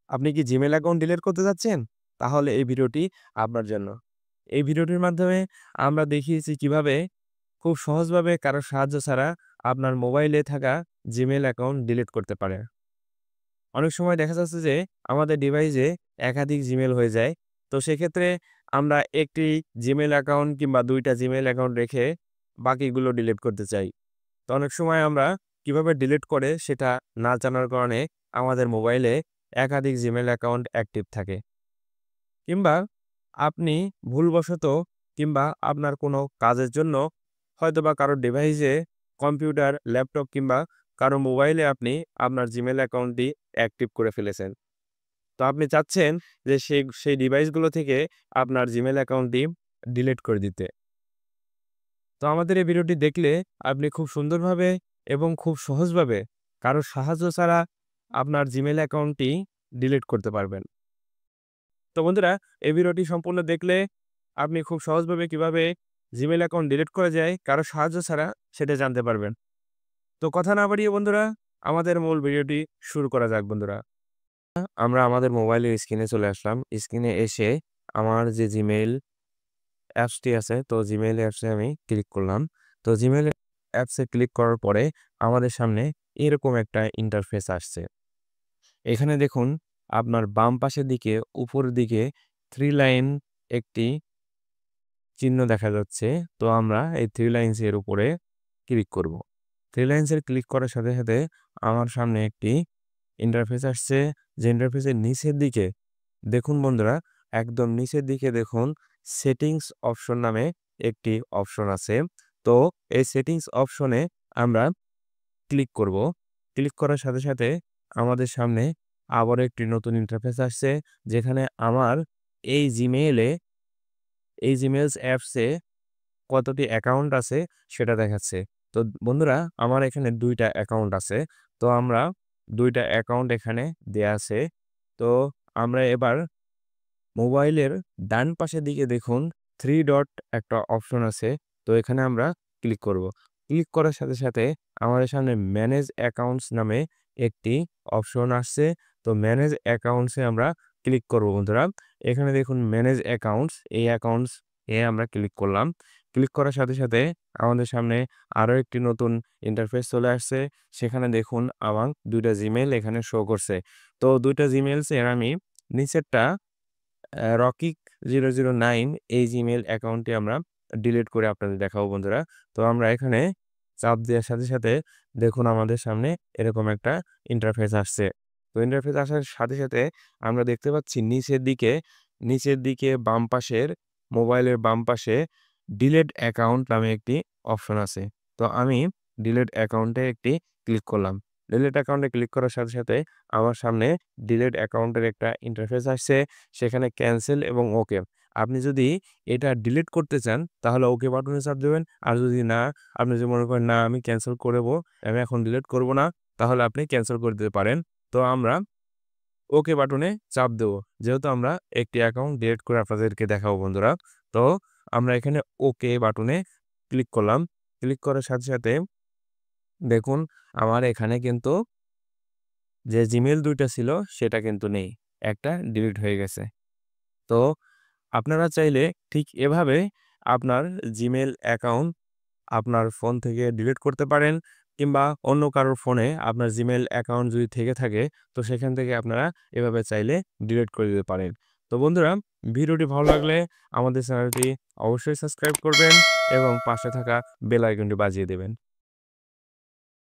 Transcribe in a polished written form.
আপনি কি Gmail account delete করতে যাচ্ছেন? তাহলে এই ভিডিওটি আপনার জন্য। এই ভিডিওটির মাধ্যমে আমরা দেখিয়েছি কিভাবে খুব সহজভাবে কারো সাহায্য ছাড়া আপনার মোবাইলে থাকা জিমেইল অ্যাকাউন্ট ডিলিট করতে পারেন। অনেক সময় দেখা যাচ্ছে যে আমাদের ডিভাইসে একাধিক জিমেইল হয়ে যায়। তো সেক্ষেত্রে আমরা একটি জিমেইল অ্যাকাউন্ট কিংবা ২ টা জিমেইল অ্যাকাউন্ট রেখে বাকিগুলো ডিলিট করতে চাই। তো অনেক সময় আমরা কিভাবে ডিলিট করে সেটা না জানার কারণে আমাদের মোবাইলে একাধিক জিমেইল অ্যাকাউন্ট অ্যাক্টিভ থাকে। কিংবা আপনি ভুলবশত কিংবা আপনার কোনো কাজের জন্য হয়তোবা কারো ডিভাইসে কম্পিউটার, ল্যাপটপ কিংবা কারো মোবাইলে আপনি আপনার জিমেইল অ্যাকাউন্টটি অ্যাক্টিভ করে ফেলেছেন। তো আপনি চাচ্ছেন যে সেই ডিভাইসগুলো থেকে আপনার জিমেইল অ্যাকাউন্টটি ডিলিট করে দিতে। তো আমাদের এই ভিডিওটি দেখলে আপনি খুব সুন্দরভাবে এবং খুব সহজভাবে কারো সাহায্য ছাড়া আপনার জিমেইল অ্যাকাউন্টটি ডিলিট করতে পারবেন। তো বন্ধুরা, এই ভিডিওটি সম্পূর্ণ দেখলে আপনি খুব সহজভাবে কিভাবে জিমেইল অ্যাকাউন্ট ডিলিট করা যায় কারো সাহায্য ছাড়া সেটা জানতে পারবেন। তো কথা না বাড়িয়ে বন্ধুরা, আমাদের মূল ভিডিওটি শুরু করা যাক বন্ধুরা। আমরা আমাদের মোবাইলের স্ক্রিনে চলে আসলাম। স্ক্রিনে এসে আমার যে জিমেইল অ্যাপসটি আছে, তো জিমেইল অ্যাপসে আমি ক্লিক করলাম। তো জিমেইল অ্যাপসে ক্লিক করার পরে আমাদের সামনে এরকম একটা ইন্টারফেস আসছে। এখানে দেখুন আপনার বাম পাশের দিকে উপরের দিকে 3 লাইন একটি চিহ্ন দেখা যাচ্ছে। তো আমরা এই 3 লাইনস এর উপরে ক্লিক করব। 3 লাইনস এর ক্লিক করার সাথে, সাথে আমার সামনে একটি ইন্টারফেস আসছে। যে ইন্টারফেসের নিচের দিকে দেখুন বন্ধুরা, একদম নিচের দিকে দেখুন সেটিংস অপশন নামে একটি অপশন আছে। তো এই সেটিংস অপশনে আমরা ক্লিক করব। ক্লিক করার সাথে, সাথে আমাদের সামনে আবারও একটি নতুন ইন্টারফেস আসছে। যেখানে আমার এই জিমেইলস অ্যাপসে কতটি অ্যাকাউন্ট আছে সেটা দেখাচ্ছে। তো বন্ধুরা, আমার এখানে ২ টা অ্যাকাউন্ট আছে। তো আমরা ২ টা অ্যাকাউন্ট এখানে দেয়া আছে। তো আমরা এবার মোবাইলের ডান পাশের দিকে দেখুন 3 ডট একটা অপশন আছে। তো এখানে আমরা ক্লিক করব। ক্লিক করার সাথে, সাথে আমাদের সামনে ম্যানেজ অ্যাকাউন্টস নামে একটি অপশন আসছে। তো ম্যানেজ অ্যাকাউন্টস এ আমরা ক্লিক করব বন্ধুরা। এখানে দেখুন ম্যানেজ অ্যাকাউন্টস, এই অ্যাকাউন্টস এ আমরা ক্লিক করলাম। ক্লিক করার সাথে, সাথে আমাদের সামনে আরো একটি নতুন ইন্টারফেস চলে আসছে। সেখানে দেখুন আমার ২ টা জিমেইল এখানে শো করছে। তো ২ টা জিমেইলস এর আমি নিচেরটা রকিক009 এই জিমেইল অ্যাকাউন্টটি আমরা ডিলিট করে আপনাদের দেখাবো বন্ধুরা। তো আমরা এখানে চাপ দেওয়ার সাথে, সাথে দেখুন আমাদের সামনে এরকম একটা ইন্টারফেস আসছে। তো ইন্টারফেস আসার সাথে, সাথে আমরা দেখতে পাচ্ছি নিচের দিকে বাম পাশের মোবাইলের বাম পাশে ডিলিট অ্যাকাউন্ট নামে একটি অপশন আছে। তো আমি ডিলিট অ্যাকাউন্টে একটি ক্লিক করলাম। ডিলিট অ্যাকাউন্টে ক্লিক করার সাথে, সাথে আমার সামনে ডিলিট অ্যাকাউন্টের একটা ইন্টারফেস আসছে। সেখানে ক্যানসেল এবং ওকে। আপনি যদি এটা ডিলিট করতে চান তাহলে ওকে বাটনে চাপ দিবেন। আর যদি না, আপনি যদি মনে করেন না আমি ক্যানসেল করব, আমি এখন ডিলিট করব না, তাহলে আপনি ক্যানসেল করে দিতে পারেন। তো আমরা ওকে বাটনে চাপ দেব। যেহেতু আমরা একটি অ্যাকাউন্ট ডিলিট করে আপনাদেরকে দেখাবো বন্ধুরা। তো আমরা এখানে ওকে বাটনে ক্লিক করলাম। ক্লিক করার সাথে, সাথে দেখুন আমার এখানে কিন্তু যে জিমেইল ২ টা ছিল সেটা কিন্তু নেই। একটা ডিলিট হয়ে গেছে। তো আপনারা চাইলে ঠিক এভাবে আপনার জিমেইল অ্যাকাউন্ট আপনার ফোন থেকে ডিলিট করতে পারেন কিংবা অন্য কারোর ফোনে আপনার জিমেইল অ্যাকাউন্ট যদি থেকে থাকে তো সেখান থেকে আপনারা এভাবে চাইলে ডিলিট করে দিতে পারেন। তো বন্ধুরা, ভিডিওটি ভালো লাগলে আমাদের চ্যানেলটি অবশ্যই সাবস্ক্রাইব করবেন এবং পাশে থাকা বেল আইকনটি বাজিয়ে দেবেন।